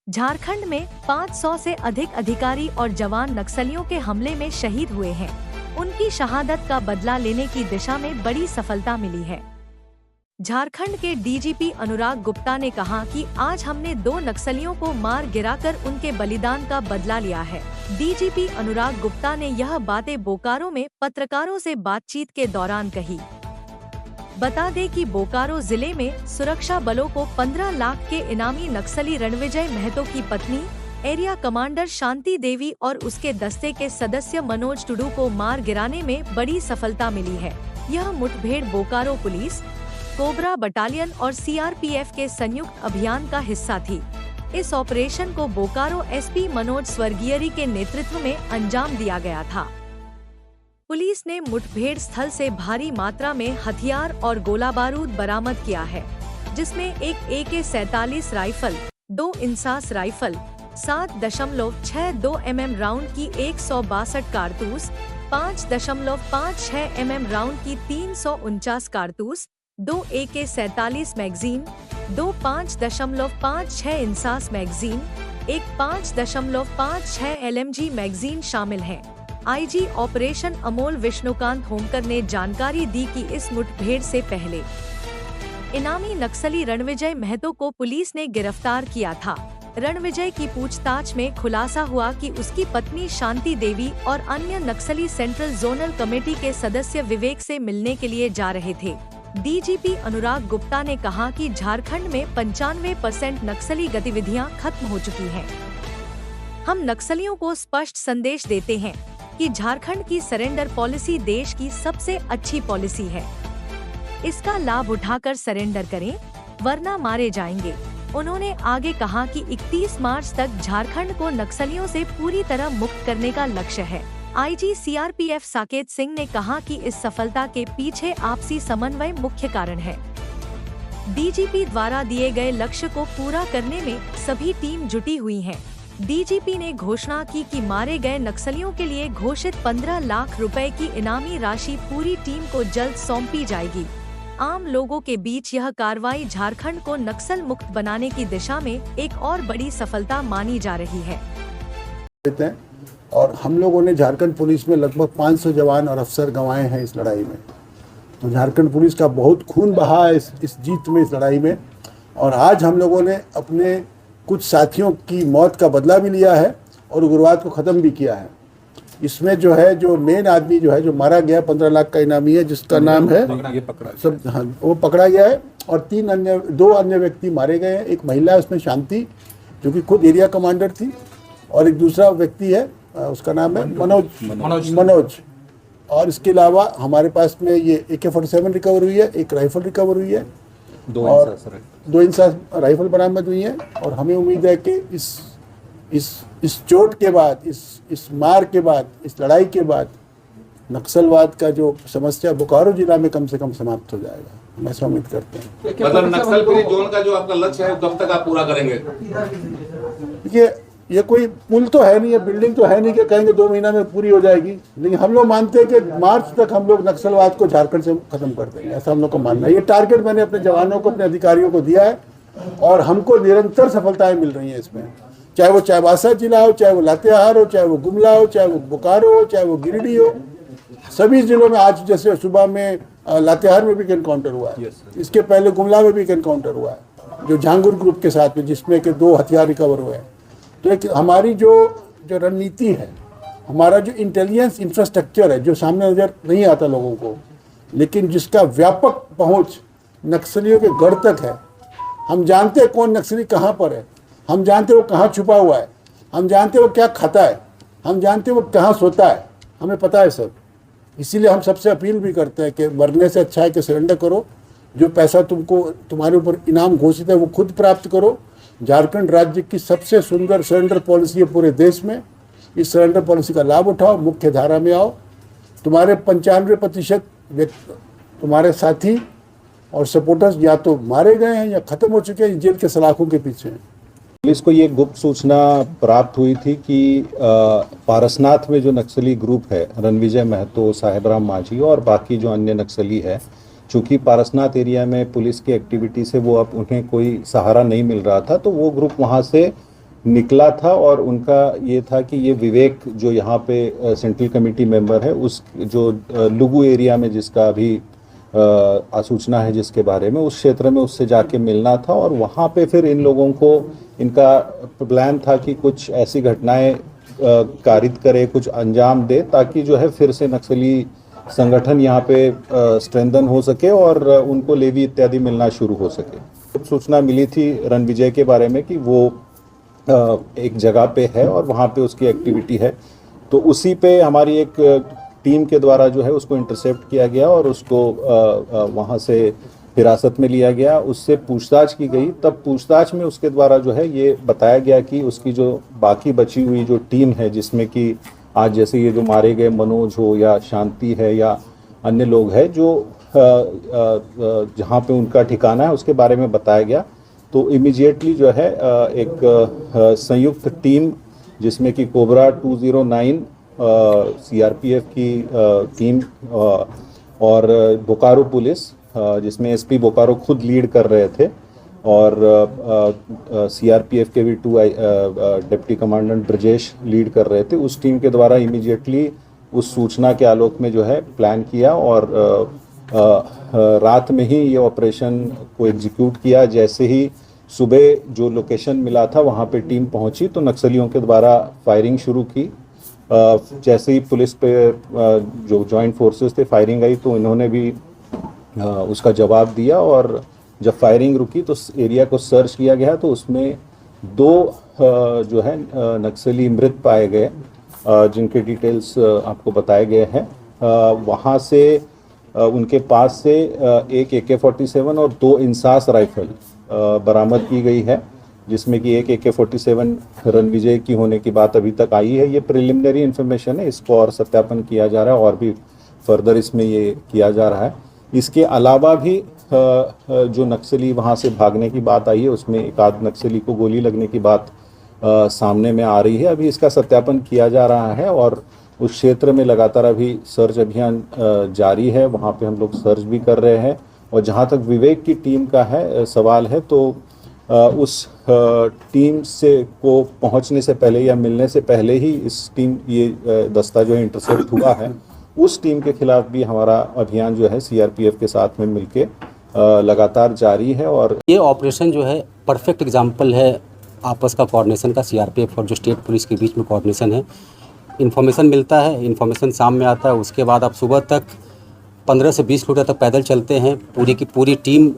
झारखंड में 500 से अधिक अधिकारी और जवान नक्सलियों के हमले में शहीद हुए हैं। उनकी शहादत का बदला लेने की दिशा में बड़ी सफलता मिली है। झारखंड के डीजीपी अनुराग गुप्ता ने कहा कि आज हमने 2 नक्सलियों को मार गिराकर उनके बलिदान का बदला लिया है। डीजीपी अनुराग गुप्ता ने यह बातें बोकारो में पत्रकारों से बातचीत के दौरान कही। बता दें कि बोकारो जिले में सुरक्षा बलों को 15 लाख के इनामी नक्सली रणविजय महतो की पत्नी एरिया कमांडर शांति देवी और उसके दस्ते के सदस्य मनोज टुडू को मार गिराने में बड़ी सफलता मिली है। यह मुठभेड़ बोकारो पुलिस, कोबरा बटालियन और सीआरपीएफ के संयुक्त अभियान का हिस्सा थी। इस ऑपरेशन को बोकारो एसपी मनोज स्वर्गीयरी के नेतृत्व में अंजाम दिया गया था। पुलिस ने मुठभेड़ स्थल से भारी मात्रा में हथियार और गोला बारूद बरामद किया है, जिसमें एक AK-47 rifle, 2 INSAS rifle, 7.62 mm round की 162 कारतूस, 5.56 mm राउंड की 349 कारतूस, 2 AK-47 मैगजीन, 2 5.56 इंसास मैगजीन, एक 5.56 LMG मैगजीन शामिल हैं। आईजी ऑपरेशन अमोल विष्णुकांत होमकर ने जानकारी दी कि इस मुठभेड़ से पहले इनामी नक्सली रणविजय महतो को पुलिस ने गिरफ्तार किया था। रणविजय की पूछताछ में खुलासा हुआ कि उसकी पत्नी शांति देवी और अन्य नक्सली सेंट्रल जोनल कमेटी के सदस्य विवेक से मिलने के लिए जा रहे थे। डीजीपी अनुराग गुप्ता ने कहा कि झारखंड में 95% नक्सली गतिविधियां खत्म हो चुकी हैं। हम नक्सलियों को स्पष्ट संदेश देते हैं कि झारखंड की सरेंडर पॉलिसी देश की सबसे अच्छी पॉलिसी है। इसका लाभ उठाकर सरेंडर करें, वरना मारे जाएंगे। उन्होंने आगे कहा कि 31 मार्च तक झारखंड को नक्सलियों से पूरी तरह मुक्त करने का लक्ष्य है। आईजी सीआरपीएफ साकेत सिंह ने कहा कि इस सफलता के पीछे आपसी समन्वय मुख्य कारण है। डीजीपी द्वारा दिए गए लक्ष्य को पूरा करने में सभी टीम जुटी हुई है। डीजीपी ने घोषणा की कि मारे गए नक्सलियों के लिए घोषित 15 लाख रुपए की इनामी राशि पूरी टीम को जल्द सौंपी जाएगी। आम लोगों के बीच यह कार्रवाई झारखंड को नक्सल मुक्त बनाने की दिशा में एक और बड़ी सफलता मानी जा रही है। और हम लोगों ने झारखंड पुलिस में लगभग 500 जवान और अफसर गंवाए हैं इस लड़ाई में। तो झारखंड पुलिस का बहुत खून बहा है इस जीत में, इस लड़ाई में। और आज हम लोगों ने अपने कुछ साथियों की मौत का बदला भी लिया है और उग्रवाद को ख़त्म भी किया है। इसमें जो मेन आदमी जो मारा गया 15 लाख का इनामी है, जिसका नाम है सब, हाँ, वो पकड़ा गया है। और 2 अन्य व्यक्ति मारे गए हैं। एक महिला है उसमें शांति, जो कि खुद एरिया कमांडर थी, और एक दूसरा व्यक्ति है, उसका नाम है मनोज। और इसके अलावा हमारे पास में ये AK-47 रिकवर हुई है, एक राइफल रिकवर हुई है, 2 इंसास राइफल बरामद हुई है। और हमें उम्मीद है कि इस चोट के बाद, इस मार के बाद, इस लड़ाई के बाद नक्सलवाद का जो समस्या बोकारो जिला में कम से कम समाप्त हो जाएगा। हम ऐसा उम्मीद करते हैं। मतलब नक्सल फ्री जोन का जो आपका लक्ष्य है कब तक आप पूरा करेंगे? ये कोई पुल तो है नहीं, ये बिल्डिंग तो है नहीं कि कहेंगे 2 महीना में पूरी हो जाएगी। लेकिन हम लोग मानते हैं कि मार्च तक हम लोग नक्सलवाद को झारखंड से खत्म कर देंगे, ऐसा हम लोग का मानना है। ये टारगेट मैंने अपने जवानों को, अपने अधिकारियों को दिया है और हमको निरंतर सफलताएं मिल रही हैं इसमें। चाहे वो चाईबासा जिला हो, चाहे वो लातेहार हो, चाहे वो गुमला हो, चाहे वो बोकारो हो, चाहे वो गिरिडीह हो, सभी जिलों में आज जैसे सुबह में लातेहार में भी एनकाउंटर हुआ है। इसके पहले गुमला में भी एनकाउंटर हुआ है, जो झांगुर ग्रुप के साथ में, जिसमें कि 2 हथियार रिकवर हुए हैं। तो एक हमारी जो रणनीति है, हमारा जो इंटेलिजेंस इंफ्रास्ट्रक्चर है, जो सामने नजर नहीं आता लोगों को, लेकिन जिसका व्यापक पहुंच नक्सलियों के गढ़ तक है। हम जानते हैं कौन नक्सली कहाँ पर है, हम जानते हैं वो कहाँ छुपा हुआ है, हम जानते हैं वो क्या खाता है, हम जानते हैं वो कहाँ सोता है, हमें पता है सब। इसीलिए हम सबसे अपील भी करते हैं कि मरने से अच्छा है कि सरेंडर करो। जो पैसा तुम्हारे ऊपर इनाम घोषित है वो खुद प्राप्त करो। झारखंड राज्य की सबसे सुंदर सरेंडर पॉलिसी है पूरे देश में। इस सरेंडर पॉलिसी का लाभ उठाओ, मुख्य धारा में आओ। तुम्हारे 95% तुम्हारे साथी और सपोर्टर्स या तो मारे गए हैं या खत्म हो चुके हैं, जेल के सलाखों के पीछे हैं। पुलिस को ये गुप्त सूचना प्राप्त हुई थी कि पारसनाथ में जो नक्सली ग्रुप है, रणविजय महतो, साहेबराम माझी और बाकी जो अन्य नक्सली है, चूंकि पारसनाथ एरिया में पुलिस की एक्टिविटी से वो अब उन्हें कोई सहारा नहीं मिल रहा था, तो वो ग्रुप वहाँ से निकला था और उनका ये था कि ये विवेक जो यहाँ पे सेंट्रल कमेटी मेंबर है, उस जो लुगु एरिया में जिसका अभी आसूचना है जिसके बारे में, उस क्षेत्र में उससे जाके मिलना था और वहाँ पे फिर इन लोगों को इनका प्लान था कि कुछ ऐसी घटनाएं कारित करे, कुछ अंजाम दे, ताकि जो है फिर से नक्सली संगठन यहाँ पे स्ट्रेंथन हो सके और उनको लेवी इत्यादि मिलना शुरू हो सके। सूचना मिली थी रणविजय के बारे में कि वो एक जगह पे है और वहाँ पे उसकी एक्टिविटी है, तो उसी पे हमारी एक टीम के द्वारा जो है उसको इंटरसेप्ट किया गया और उसको वहाँ से हिरासत में लिया गया, उससे पूछताछ की गई। तब पूछताछ में उसके द्वारा जो है ये बताया गया कि उसकी जो बाकी बची हुई जो टीम है, जिसमें कि आज जैसे ये जो मारे गए मनोज हो या शांति है या अन्य लोग हैं जो जहाँ पे उनका ठिकाना है, उसके बारे में बताया गया। तो इमीडिएटली जो है एक संयुक्त टीम जिसमें कि कोबरा 209 सीआरपीएफ की टीम और बोकारो पुलिस जिसमें एसपी बोकारो खुद लीड कर रहे थे और सीआरपीएफ के भी 2 डिप्टी कमांडेंट ब्रजेश लीड कर रहे थे, उस टीम के द्वारा इमीडिएटली उस सूचना के आलोक में जो है प्लान किया और रात में ही ये ऑपरेशन को एग्जीक्यूट किया। जैसे ही सुबह जो लोकेशन मिला था वहाँ पे टीम पहुँची तो नक्सलियों के द्वारा फायरिंग शुरू की। जैसे ही पुलिस पे जो जॉइंट फोर्सेस थे फायरिंग आई तो इन्होंने भी उसका जवाब दिया और जब फायरिंग रुकी तो एरिया को सर्च किया गया तो उसमें 2 जो है नक्सली मृत पाए गए जिनके डिटेल्स आपको बताए गए हैं। वहाँ से उनके पास से एक AK-47 और 2 इंसास राइफल बरामद की गई है, जिसमें कि एक AK-47 रणविजय की होने की बात अभी तक आई है। ये प्रिलिमिनरी इन्फॉर्मेशन है, इसको और सत्यापन किया जा रहा है और भी फर्दर इसमें ये किया जा रहा है। इसके अलावा भी जो नक्सली वहाँ से भागने की बात आई है उसमें एक आध नक्सली को गोली लगने की बात सामने में आ रही है। अभी इसका सत्यापन किया जा रहा है और उस क्षेत्र में लगातार अभी सर्च अभियान जारी है, वहाँ पे हम लोग सर्च भी कर रहे हैं। और जहाँ तक विवेक की टीम का है सवाल है तो उस टीम से को पहुंचने से पहले या मिलने से पहले ही इस टीम ये दस्ता जो इंटरसेप्ट हुआ है, उस टीम के खिलाफ भी हमारा अभियान जो है सीआरपीएफ के साथ में मिलके लगातार जारी है। और ये ऑपरेशन जो है परफेक्ट एग्जांपल है आपस का कोऑर्डिनेशन का, सीआरपीएफ और जो स्टेट पुलिस के बीच में कोऑर्डिनेशन है। इन्फॉर्मेशन मिलता है, इन्फॉर्मेशन शाम में आता है, उसके बाद आप सुबह तक 15 से 20 किलोमीटर तक पैदल चलते हैं। पूरी की पूरी टीम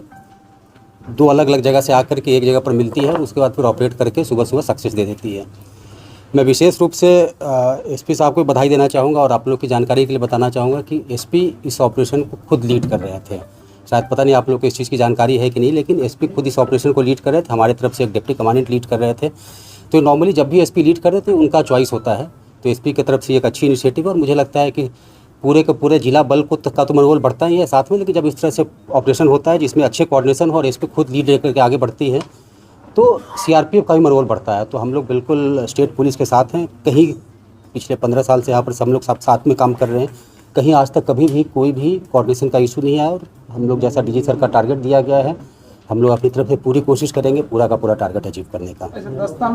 2 अलग अलग जगह से आकर के एक जगह पर मिलती है और उसके बाद फिर ऑपरेट करके सुबह सुबह सक्सेस दे देती है। मैं विशेष रूप से एसपी साहब को बधाई देना चाहूँगा और आप लोग की जानकारी के लिए बताना चाहूँगा कि एसपी इस ऑपरेशन को खुद लीड कर रहे थे। शायद पता नहीं आप लोग को इस चीज़ की जानकारी है कि नहीं, लेकिन एसपी खुद इस ऑपरेशन को लीड कर रहे थे। हमारे तरफ से एक डिप्टी कमांडेंट लीड कर रहे थे। तो नॉर्मली जब भी एसपी लीड कर रहे थे उनका चॉइस होता है, तो एसपी की तरफ से एक अच्छी इनिशिएटिव है और मुझे लगता है कि पूरे के पूरे जिला बल को का तो मनोबल बढ़ता ही है साथ में, लेकिन जब इस तरह से ऑपरेशन होता है जिसमें अच्छे कोऑर्डिनेशन हो और एसपी खुद लीड लेकर के आगे बढ़ती है तो सीआरपीएफ का भी मनोबल बढ़ता है। तो हम लोग बिल्कुल स्टेट पुलिस के साथ हैं। कहीं पिछले 15 साल से यहाँ पर सब लोग साथ में काम कर रहे हैं, कहीं आज तक कभी भी कोई भी कोऑर्डिनेशन का इशू नहीं आया और हम लोग जैसा डीजी सर का टारगेट दिया गया है हम लोग अपनी तरफ से पूरी कोशिश करेंगे पूरा का पूरा टारगेट अचीव करने का।